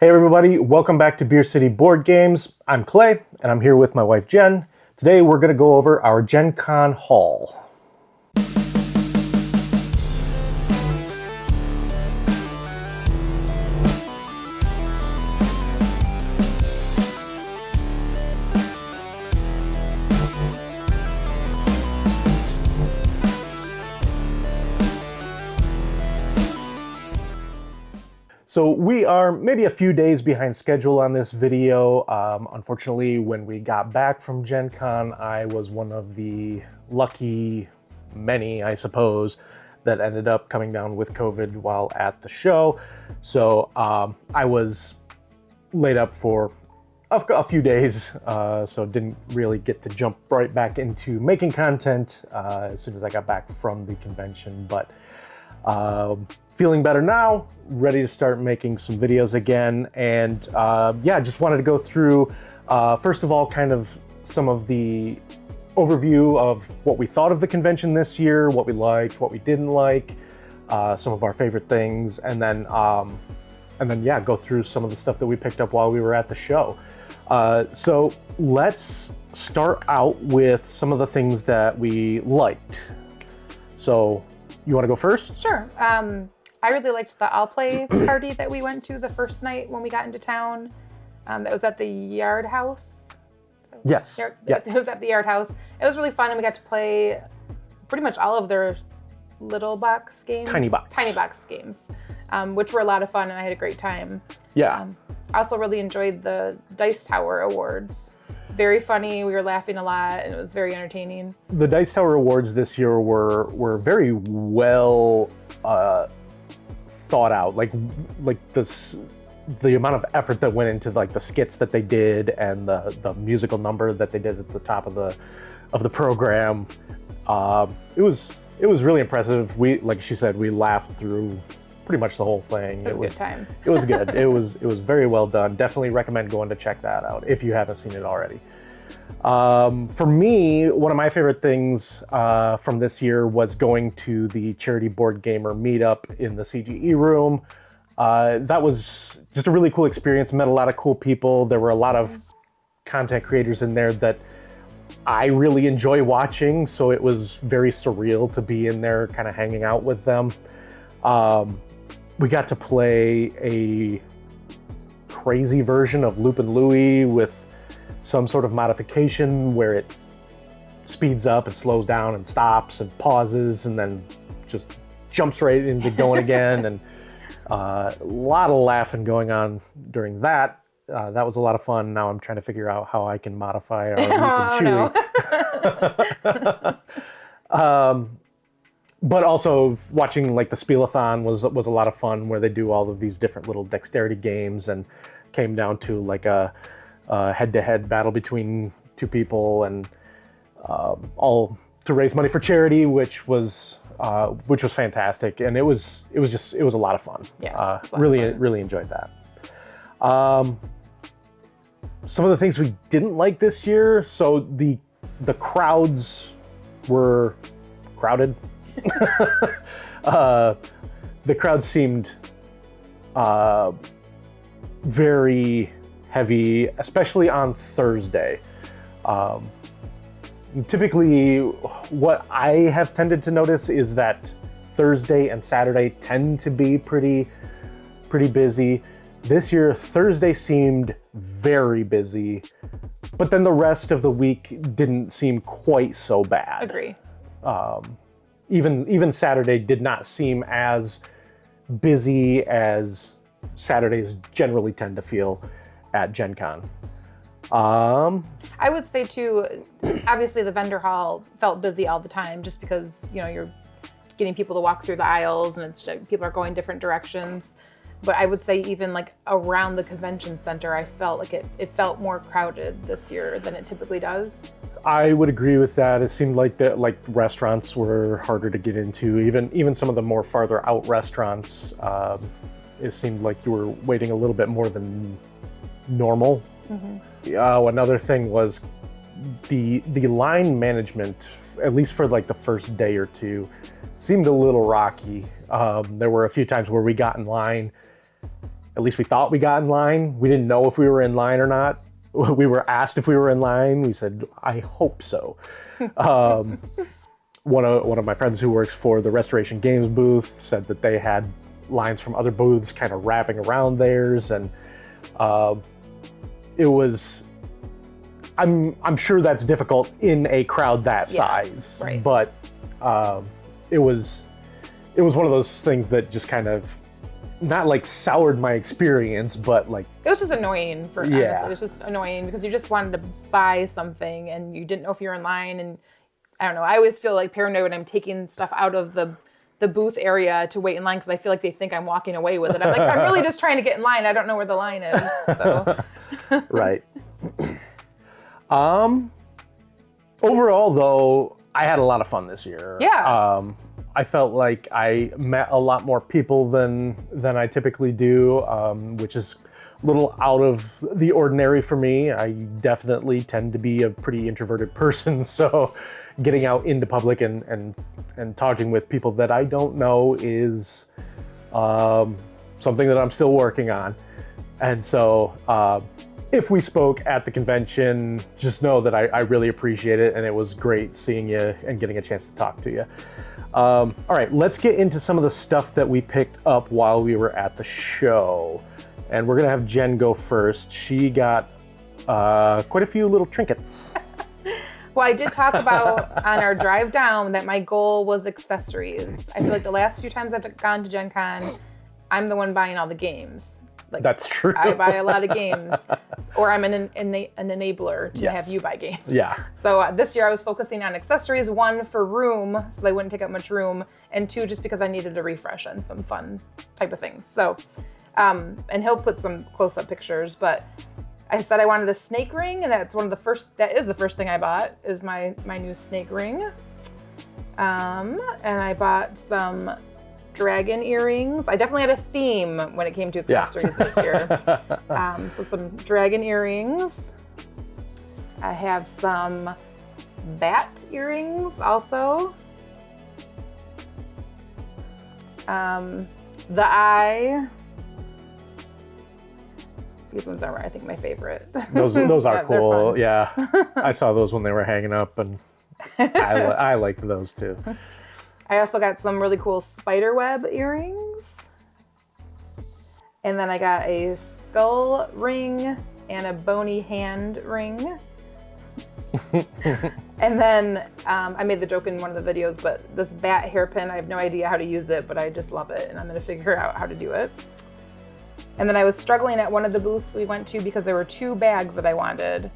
Hey everybody, welcome back to Beer City Board Games. I'm Clay, and I'm here with my wife Jen. Today we're going to go over our Gen Con haul. So we are maybe a few days behind schedule on this video. Unfortunately, when we got back from Gen Con, I was one of the lucky many, I suppose, that ended up coming down with COVID while at the show. So I was laid up for a few days, so didn't really get to jump right back into making content as soon as I got back from the convention. But feeling better now, ready to start making some videos again. And yeah, just wanted to go through, first of all, kind of some of the overview of what we thought of the convention this year, what we liked, what we didn't like, some of our favorite things, and then yeah, go through some of the stuff that we picked up while we were at the show. So let's start out with some of the things that we liked. So you want to go first? Sure. I really liked the I'll Play party that we went to the first night when we got into town. That was at the Yard House. Yes. Yes. It was at the Yard House. It was really fun, and we got to play pretty much all of their little box games. Tiny box games, which were a lot of fun, and I had a great time. Yeah. I also really enjoyed the Dice Tower Awards. Very funny. We were laughing a lot, and it was very entertaining. The Dice Tower Awards this year were very well thought out. Like the amount of effort that went into like the skits that they did and the musical number that they did at the top of the program. It was really impressive. Like she said, we laughed through pretty much the whole thing. It was a good time. It was good. It was very well done. Definitely recommend going to check that out if you haven't seen it already. For me, one of my favorite things from this year was going to the Charity Board Gamer meetup in the CGE room. That was just a really cool experience. Met a lot of cool people. There were a lot of content creators in there that I really enjoy watching, so it was very surreal to be in there kind of hanging out with them. We got to play a crazy version of Loopin' Louie with some sort of modification where it speeds up and slows down and stops and pauses and then just jumps right into going again. And a lot of laughing going on during that. That was a lot of fun. Now I'm trying to figure out how I can modify our Loopin' Chewie. No. But also watching like the Spielathon was a lot of fun, where they do all of these different little dexterity games and came down to like a head-to-head battle between two people, and all to raise money for charity, which was fantastic, and it was a lot of fun. Yeah, really enjoyed that. Some of the things we didn't like this year, so the crowds were crowded. The crowd seemed very heavy, especially on Thursday. Typically, what I have tended to notice is that Thursday and Saturday tend to be pretty busy. This year, Thursday seemed very busy, but then the rest of the week didn't seem quite so bad. Agree. Even Saturday did not seem as busy as Saturdays generally tend to feel at Gen Con. I would say too, obviously the vendor hall felt busy all the time, just because, you know, you're getting people to walk through the aisles and people are going different directions. But I would say even like around the convention center, I felt like it felt more crowded this year than it typically does. I would agree with that. It seemed like restaurants were harder to get into. Even some of the more farther out restaurants, it seemed like you were waiting a little bit more than normal. Mm-hmm. Another thing was the line management, at least for like the first day or two, seemed a little rocky. There were a few times where we got in line at least we thought we got in line. We didn't know if we were in line or not. We were asked if we were in line. We said, I hope so. One of my friends who works for the Restoration Games booth said that they had lines from other booths kind of wrapping around theirs, and it was. I'm sure that's difficult in a crowd that size, right. But it was one of those things that just kind of not like soured my experience, but like it was just annoying for honestly. It was just annoying because you just wanted to buy something and you didn't know if you were in line, and I don't know. I always feel like paranoid when I'm taking stuff out of the booth area to wait in line because I feel like they think I'm walking away with it. I'm like, I'm really just trying to get in line. I don't know where the line is. So. Right. Overall, though, I had a lot of fun this year. Yeah. I felt like I met a lot more people than I typically do, which is a little out of the ordinary for me. I definitely tend to be a pretty introverted person, so getting out into public and talking with people that I don't know is something that I'm still working on. And so if we spoke at the convention, just know that I really appreciate it, and it was great seeing you and getting a chance to talk to you. All right, let's get into some of the stuff that we picked up while we were at the show. And we're gonna have Jen go first. She got quite a few little trinkets. Well, I did talk about on our drive down that my goal was accessories. I feel like the last few times I've gone to Gen Con, I'm the one buying all the games. Like, that's true. I buy a lot of games, or I'm an enabler to have you buy games. Yeah. So this year I was focusing on accessories, 1 for room, so they wouldn't take up much room, and 2 just because I needed a refresh on some fun type of things. So, and he'll put some close-up pictures, but I said I wanted a snake ring, and that is the first thing I bought, is my new snake ring. And I bought some dragon earrings. I definitely had a theme when it came to accessories this year. So some dragon earrings. I have some bat earrings also. The eye. These ones are, I think, my favorite. Those are cool. Yeah, I saw those when they were hanging up, and I liked those too. I also got some really cool spider web earrings. And then I got a skull ring and a bony hand ring. And then I made the joke in one of the videos, but this bat hairpin, I have no idea how to use it, but I just love it, and I'm going to figure out how to do it. And then I was struggling at one of the booths we went to because there were 2 bags that I wanted.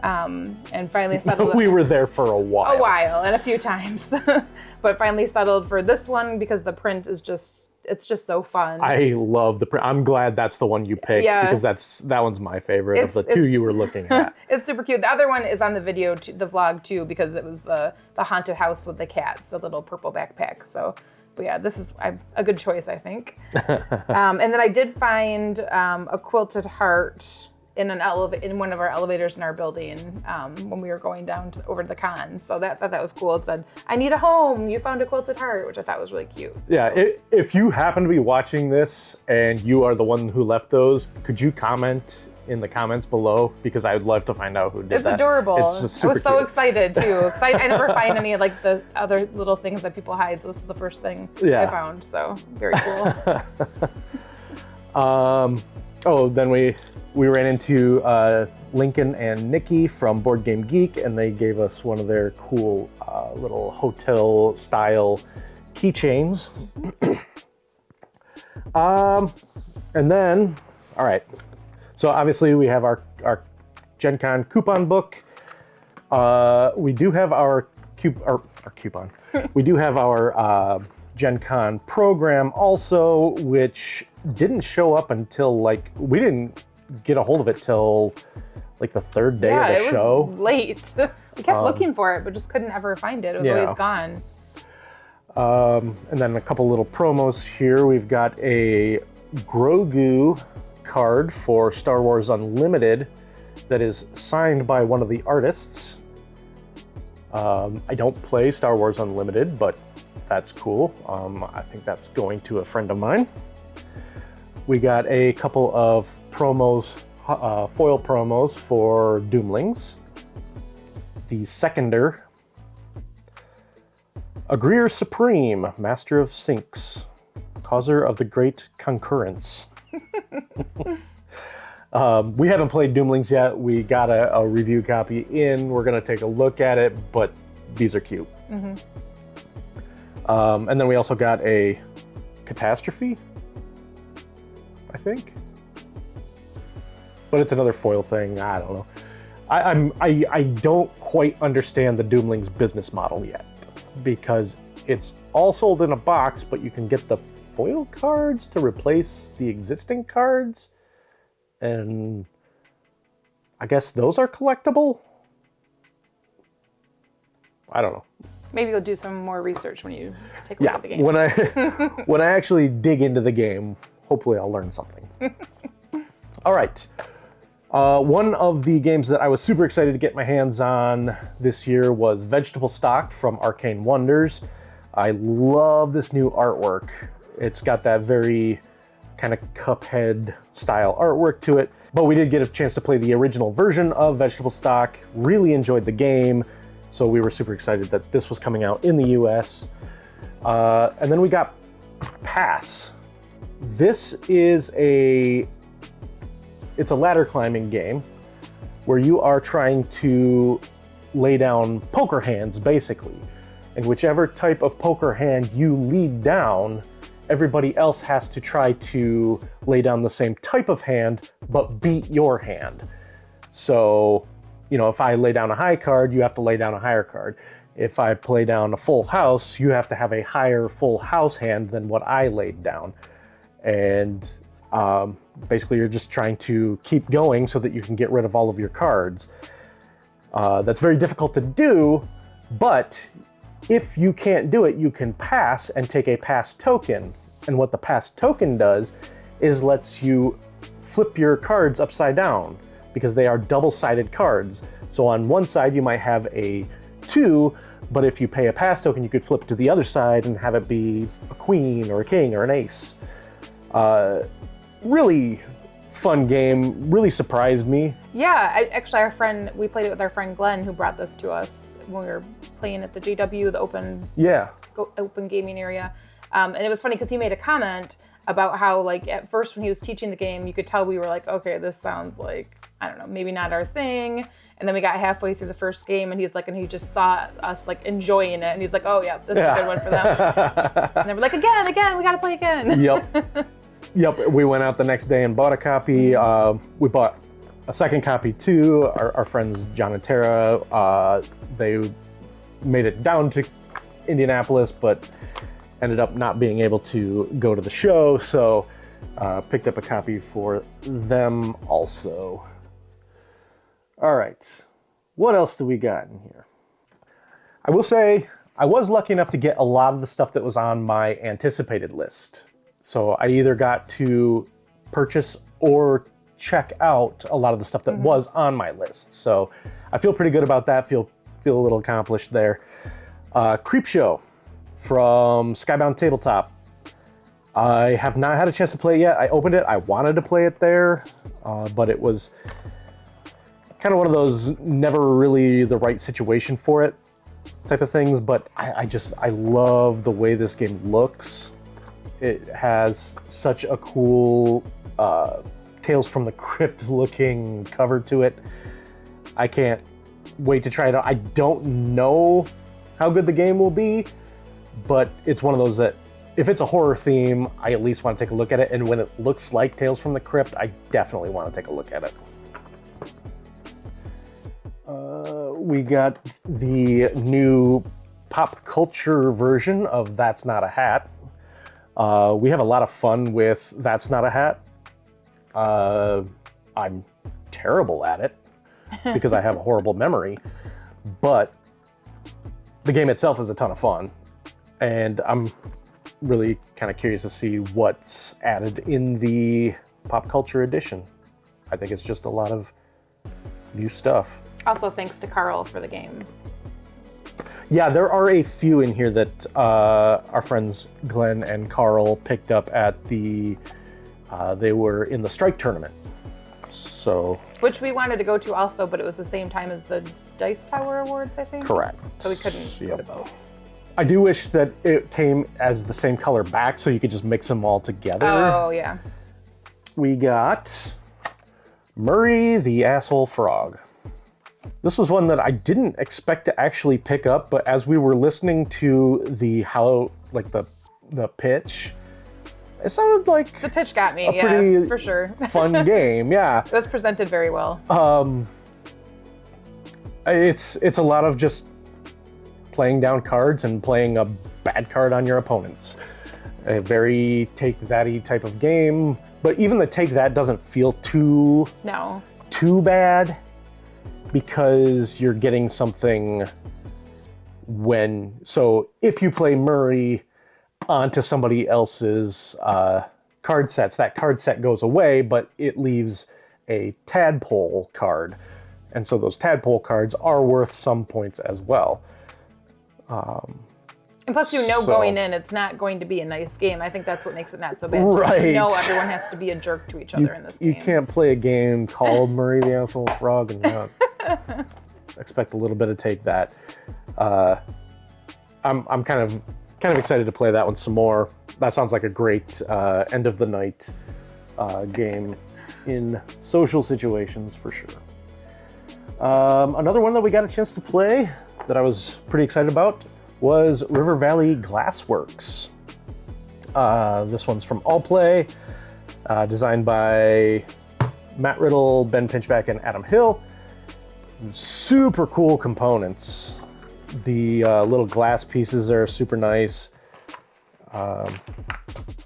And finally settled. We were there for a while and a few times, but finally settled for this one because the print is it's just so fun. I love the print. I'm glad that's the one you picked because that one's my favorite of the 2 you were looking at. It's super cute. The other one is on the video, the vlog too, because it was the haunted house with the cats, the little purple backpack. So, but yeah, this is a good choice, I think. And then I did find a quilted heart in one of our elevators in our building when we were going down over to the con. So that was cool. It said, "I need a home. You found a quilted heart," which I thought was really cute. Yeah, if you happen to be watching this and you are the one who left those, could you comment in the comments below? Because I would love to find out who did that. It's adorable. It's just super I was so cute. excited too. I never find any of like the other little things that people hide. So this is the first thing I found. So very cool. Then we ran into Lincoln and Nikki from Board Game Geek, and they gave us one of their cool little hotel style keychains. And then, all right. So obviously we have our Gen Con coupon book. We do have our coupon. We do have our Gen Con program also, which didn't show up until we didn't get a hold of it till like the 3rd day of the show. It was late. We kept looking for it, but just couldn't ever find it. It was always gone. And then a couple little promos here. We've got a Grogu card for Star Wars Unlimited that is signed by one of the artists. I don't play Star Wars Unlimited, but that's cool. I think that's going to a friend of mine. We got a couple of promos, foil promos for Doomlings. The Seconder. Agreeer Supreme, Master of Sinks, causer of the Great Concurrence. We haven't played Doomlings yet. We got a review copy in. We're going to take a look at it, but these are cute. Mm-hmm. And then we also got a Catastrophe, I think. But it's another foil thing. I don't know. I don't quite understand the Doomlings business model yet, because it's all sold in a box, but you can get the foil cards to replace the existing cards, and I guess those are collectible? I don't know. Maybe you'll do some more research when you take a look at the game. When I actually dig into the game, hopefully I'll learn something. All right. One of the games that I was super excited to get my hands on this year was Vegetable Stock from Arcane Wonders. I love this new artwork. It's got that very kind of Cuphead style artwork to it. But we did get a chance to play the original version of Vegetable Stock. Really enjoyed the game. So we were super excited that this was coming out in the US. And then we got Pass. This is it's a ladder climbing game where you are trying to lay down poker hands, basically. And whichever type of poker hand you lead down, everybody else has to try to lay down the same type of hand, but beat your hand. So, if I lay down a high card, you have to lay down a higher card. If I play down a full house, you have to have a higher full house hand than what I laid down. And basically, you're just trying to keep going so that you can get rid of all of your cards. That's very difficult to do, but if you can't do it, you can pass and take a pass token. And what the pass token does is lets you flip your cards upside down, because they are double-sided cards. So on one side, you might have a 2, but if you pay a pass token, you could flip to the other side and have it be a queen or a king or an ace. Really fun game, really surprised me. Yeah, actually we played it with our friend Glenn, who brought this to us when we were playing at the JW, the open gaming area. And it was funny because he made a comment about how, like, at first when he was teaching the game, you could tell we were like, okay, this sounds like, I don't know, maybe not our thing. And then we got halfway through the first game, and he just saw us like enjoying it, and he's like, oh yeah, this is a good one for them. And they were like, again, we gotta play again. Yep, we went out the next day and bought a copy. We bought a second copy too. Our friends John and Tara, they made it down to Indianapolis, but ended up not being able to go to the show, so picked up a copy for them also. All right, what else do we got in here? I will say, I was lucky enough to get a lot of the stuff that was on my anticipated list. So I either got to purchase or check out a lot of the stuff that was on my list. So I feel pretty good about that, feel a little accomplished there. Creepshow from Skybound Tabletop. I have not had a chance to play it yet. I opened it, I wanted to play it there, but it was kind of one of those never really the right situation for it type of things, but I love the way this game looks. It has such a cool Tales from the Crypt looking cover to it. I can't wait to try it out. I don't know how good the game will be, but it's one of those that if it's a horror theme, I at least want to take a look at it. And when it looks like Tales from the Crypt, I definitely want to take a look at it. We got the new pop culture version of That's Not a Hat. We have a lot of fun with That's Not a Hat. I'm terrible at it because I have a horrible memory, but the game itself is a ton of fun, and I'm really kind of curious to see what's added in the pop culture edition. I think it's just a lot of new stuff. Also, thanks to Carl for the game. Yeah, there are a few in here that our friends Glenn and Carl picked up at the They were in the Strike tournament. So, which we wanted to go to also, but it was the same time as the Dice Tower Awards, I think. Correct. So we couldn't go to both. I do wish that it came as the same color back so you could just mix them all together. Oh, yeah. We got Murray the Asshole Frog. This was one that I didn't expect to actually pick up, but as we were listening to the pitch, it sounded like the pitch got me, pretty for sure. fun game, yeah. It was presented very well. It's a lot of just playing down cards and playing a bad card on your opponents. A very take-that-y type of game, but even the take-that doesn't feel too bad because you're getting something so if you play Murray onto somebody else's card sets, that card set goes away, but it leaves a tadpole card. And so those tadpole cards are worth some points as well. And plus, going in, it's not going to be a nice game. I think that's what makes it not so bad. Right. Everyone has to be a jerk to each other in this game. You can't play a game called Murray the Asshole Frog and not expect a little bit of take that. I'm kind of excited to play that one some more. That sounds like a great end of the night game in social situations for sure. Another one that we got a chance to play that I was pretty excited about was River Valley Glassworks. This one's from Allplay, designed by Matt Riddle, Ben Pinchback, and Adam Hill. Super cool components. The little glass pieces are super nice.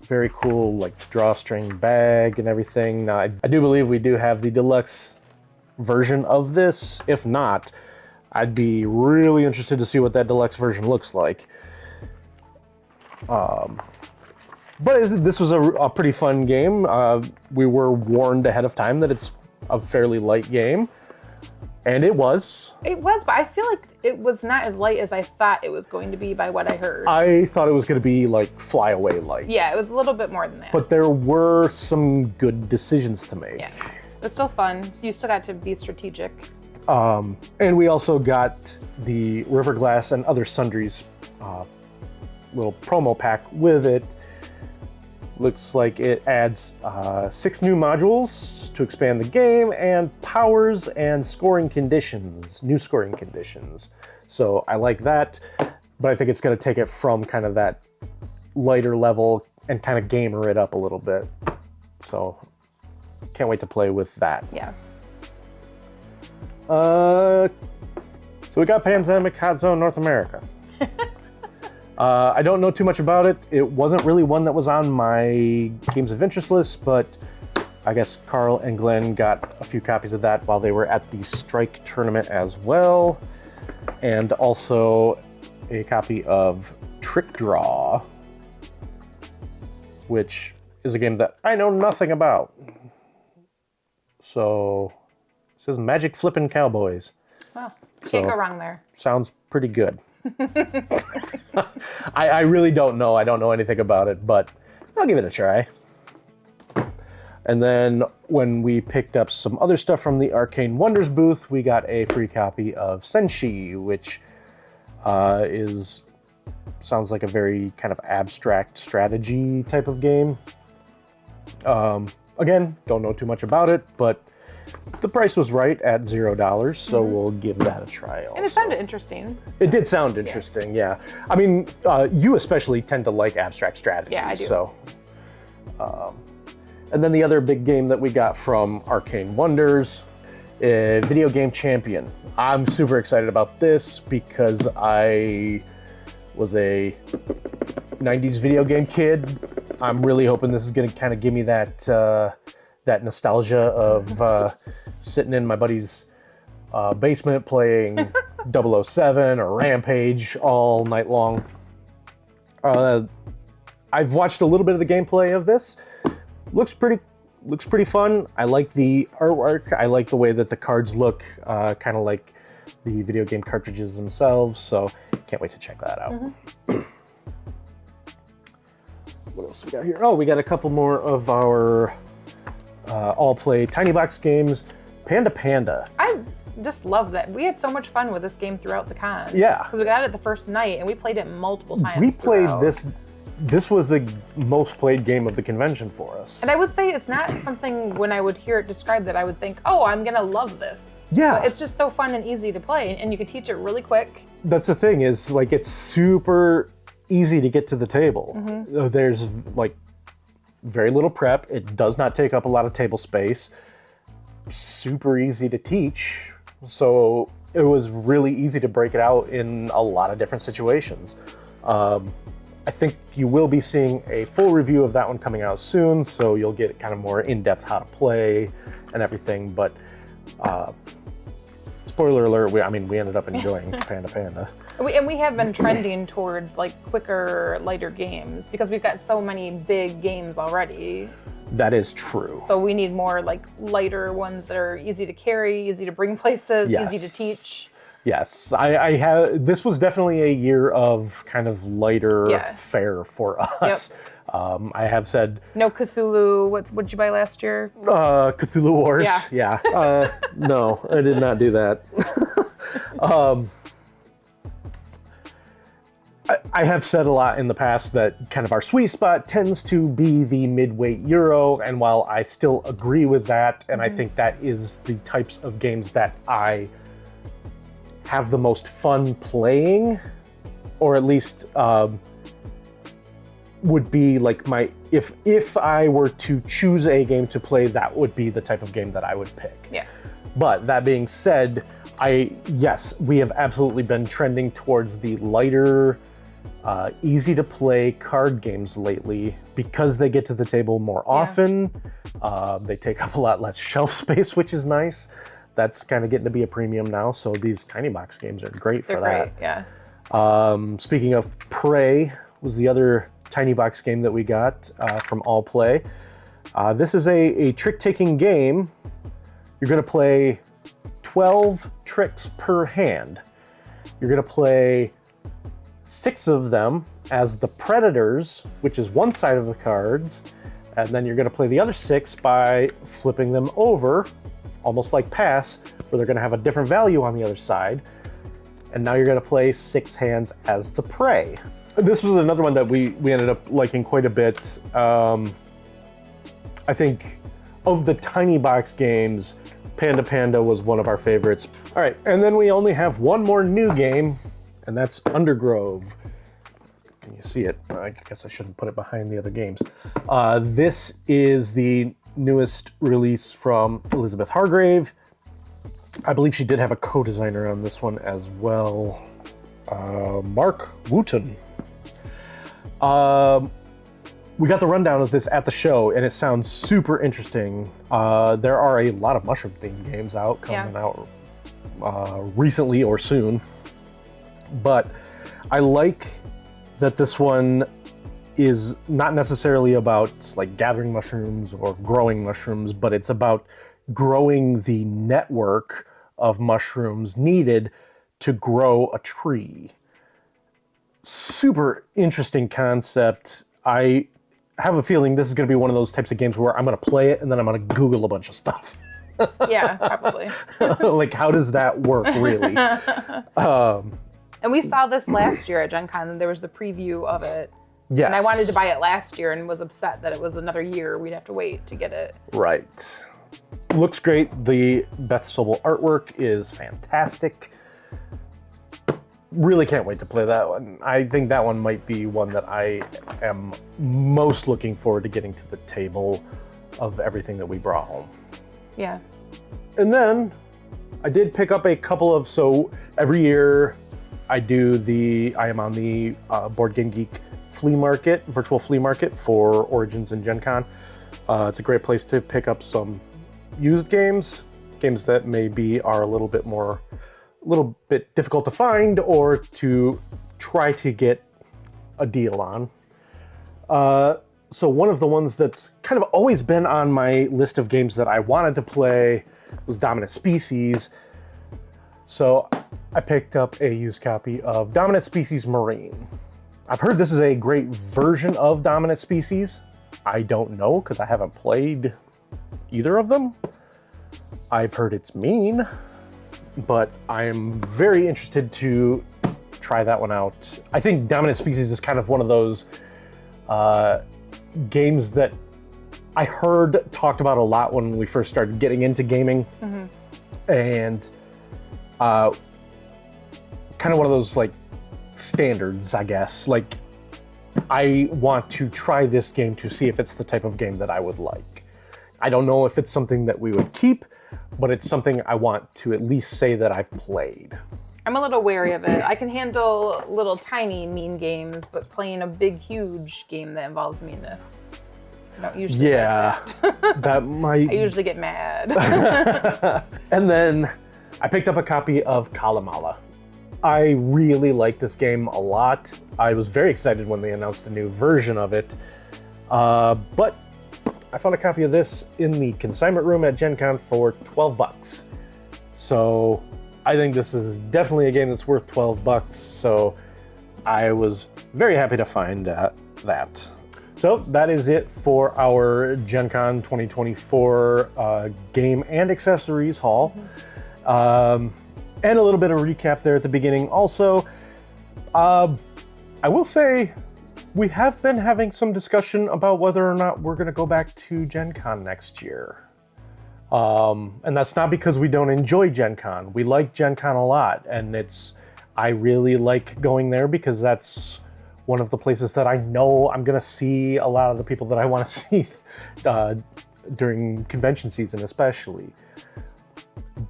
Very cool, like drawstring bag and everything. Now, I do believe we do have the deluxe version of this. If not, I'd be really interested to see what that deluxe version looks like. But this was a pretty fun game. We were warned ahead of time that it's a fairly light game, and it was. It was, but I feel like it was not as light as I thought it was going to be by what I heard. I thought it was going to be like fly away light. Yeah, it was a little bit more than that. But there were some good decisions to make. Yeah, it's still fun. You still got to be strategic. And we also got the River Glass and Other Sundries little promo pack with it. Looks like it adds 6 new modules to expand the game and powers and scoring conditions, new scoring conditions. So I like that, but I think it's going to take it from kind of that lighter level and kind of gamer it up a little bit. So can't wait to play with that. Yeah. So we got Pandemic Hot Zone North America. I don't know too much about it. It wasn't really one that was on my games of interest list, but I guess Carl and Glenn got a few copies of that while they were at the Strike tournament as well. And also a copy of Trick Draw, which is a game that I know nothing about. So it says Magic Flippin' Cowboys. Well, can't go wrong there. Sounds pretty good. I really don't know. I don't know anything about it, but I'll give it a try. And then when we picked up some other stuff from the Arcane Wonders booth, we got a free copy of Senshi, which sounds like a very kind of abstract strategy type of game. Again, don't know too much about it, but the price was right at $0, so we'll give that a try also. And it sounded interesting. It did sound interesting, yeah. I mean, you especially tend to like abstract strategy. Yeah, I do. So, and then the other big game that we got from Arcane Wonders, Video Game Champion. I'm super excited about this because I was a 90s video game kid. I'm really hoping this is going to kind of give me that nostalgia of sitting in my buddy's basement playing 007 or Rampage all night long. I've watched a little bit of the gameplay of this. Looks pretty fun. I like the artwork. I like the way that the cards look, kind of like the video game cartridges themselves. So can't wait to check that out. what else we got here? Oh, we got a couple more of our all-play tiny box games. Panda Panda. I just love that. We had so much fun with this game throughout the con. Yeah. Because we got it the first night and we played it multiple times. We played this was the most played game of the convention for us. And I would say it's not something when I would hear it described that I would think, oh, I'm going to love this. Yeah. But it's just so fun and easy to play and you can teach it really quick. That's the thing is like it's super easy to get to the table. Mm-hmm. There's like very little prep. It does not take up a lot of table space. Super easy to teach. So it was really easy to break it out in a lot of different situations. I think you will be seeing a full review of that one coming out soon, so you'll get kind of more in-depth how to play and everything. But spoiler alert, we ended up enjoying Panda Panda. We have been trending towards like quicker, lighter games because we've got so many big games already. That is true. So we need more like lighter ones that are easy to carry, easy to bring places, easy to teach. Yes, I have. This was definitely a year of kind of lighter fare for us. Yep. I have said no Cthulhu. What did you buy last year? Cthulhu Wars. Yeah. No, I did not do that. I have said a lot in the past that kind of our sweet spot tends to be the mid-weight Euro, and while I still agree with that, and I think that is the types of games that I have the most fun playing, or at least would be like my if I were to choose a game to play, that would be the type of game that I would pick. Yeah. But that being said, yes, we have absolutely been trending towards the lighter, easy to play card games lately because they get to the table more often. They take up a lot less shelf space, which is nice. That's kind of getting to be a premium now, so these tiny box games are great for that. They're great, yeah. Speaking of Prey, was the other tiny box game that we got from All Play. This is a trick-taking game. You're going to play 12 tricks per hand. You're going to play 6 of them as the predators, which is one side of the cards, and then you're going to play the other 6 by flipping them over, almost like pass, where they're going to have a different value on the other side. And now you're going to play 6 hands as the prey. This was another one that we ended up liking quite a bit. I think of the tiny box games, Panda Panda was one of our favorites. All right, and then we only have one more new game, and that's Undergrove. Can you see it? I guess I shouldn't put it behind the other games. This is the newest release from Elizabeth Hargrave. I believe she did have a co-designer on this one as well, Mark Wooten. We got the rundown of this at the show, and it sounds super interesting. There are a lot of mushroom-themed games out, coming out recently or soon. But I like that this one is not necessarily about like gathering mushrooms or growing mushrooms, but it's about growing the network of mushrooms needed to grow a tree. Super interesting concept. I have a feeling this is going to be one of those types of games where I'm going to play it and then I'm going to Google a bunch of stuff. Yeah, probably. Like, how does that work, really? And we saw this last year at Gen Con, and there was the preview of it. Yes. And I wanted to buy it last year and was upset that it was another year. We'd have to wait to get it. Right. Looks great. The Beth Sobel artwork is fantastic. Really can't wait to play that one. I think that one might be one that I am most looking forward to getting to the table of everything that we brought home. Yeah. And then I did pick up a couple of, so every year I am on the Board Game Geek flea market, virtual flea market for Origins and Gen Con. It's a great place to pick up some used games that maybe are a little bit difficult to find or to try to get a deal on. So one of the ones that's kind of always been on my list of games that I wanted to play was Dominant Species. So I picked up a used copy of Dominant Species Marine. I've heard this is a great version of Dominant Species. I don't know because I haven't played either of them. I've heard it's mean, but I'm very interested to try that one out. I think Dominant Species is kind of one of those games that I heard talked about a lot when we first started getting into gaming. And kind of one of those like standards, I guess. Like, I want to try this game to see if it's the type of game that I would like. I don't know if it's something that we would keep, but it's something I want to at least say that I've played. I'm a little wary of it. I can handle little tiny mean games, but playing a big, huge game that involves meanness, I don't usually like that. That might... I usually get mad. And then I picked up a copy of Kalamala. I really like this game a lot. I was very excited when they announced a new version of it, but I found a copy of this in the consignment room at Gen Con for $12. So I think this is definitely a game that's worth $12. So I was very happy to find that. So that is it for our Gen Con 2024 game and accessories haul. And a little bit of recap there at the beginning. Also, I will say we have been having some discussion about whether or not we're going to go back to Gen Con next year. And that's not because we don't enjoy Gen Con. We like Gen Con a lot, and I really like going there because that's one of the places that I know I'm going to see a lot of the people that I want to see during convention season especially.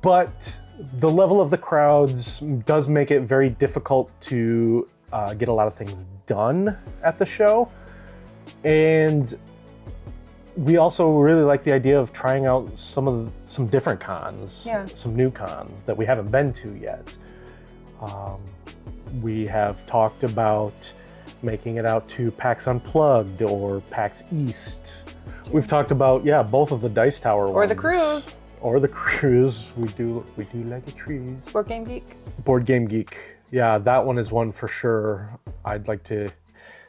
But the level of the crowds does make it very difficult to get a lot of things done at the show. And we also really like the idea of trying out some different cons, some new cons that we haven't been to yet. We have talked about making it out to PAX Unplugged or PAX East. We've talked about, both of the Dice Tower ones. Or the cruise. Or the cruise. We do like a cruise. Board Game Geek. Board Game Geek. Yeah, that one is one for sure I'd like to.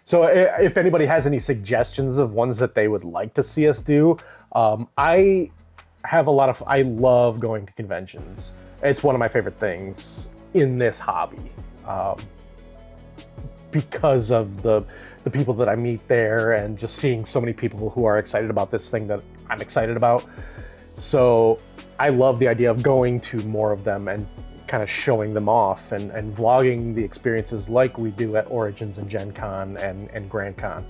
So if anybody has any suggestions of ones that they would like to see us do, I love going to conventions. It's one of my favorite things in this hobby. Because of the people that I meet there and just seeing so many people who are excited about this thing that I'm excited about. So I love the idea of going to more of them and kind of showing them off and vlogging the experiences like we do at Origins and Gen Con and Grand Con.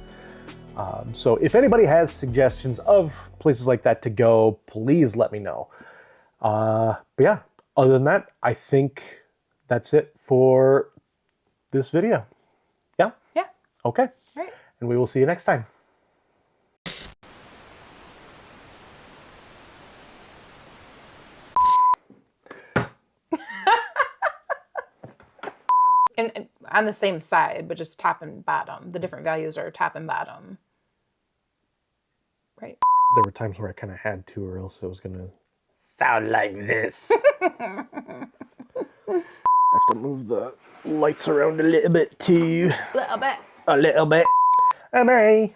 So if anybody has suggestions of places like that to go, please let me know. But yeah, other than that, I think that's it for this video. Yeah? Yeah. Okay. Right. And we will see you next time. And on the same side, but just top and bottom. The different values are top and bottom. Right. There were times where I kind of had to, or else it was going to sound like this. I have to move the lights around a little bit too. A little bit. A little bit. Bye.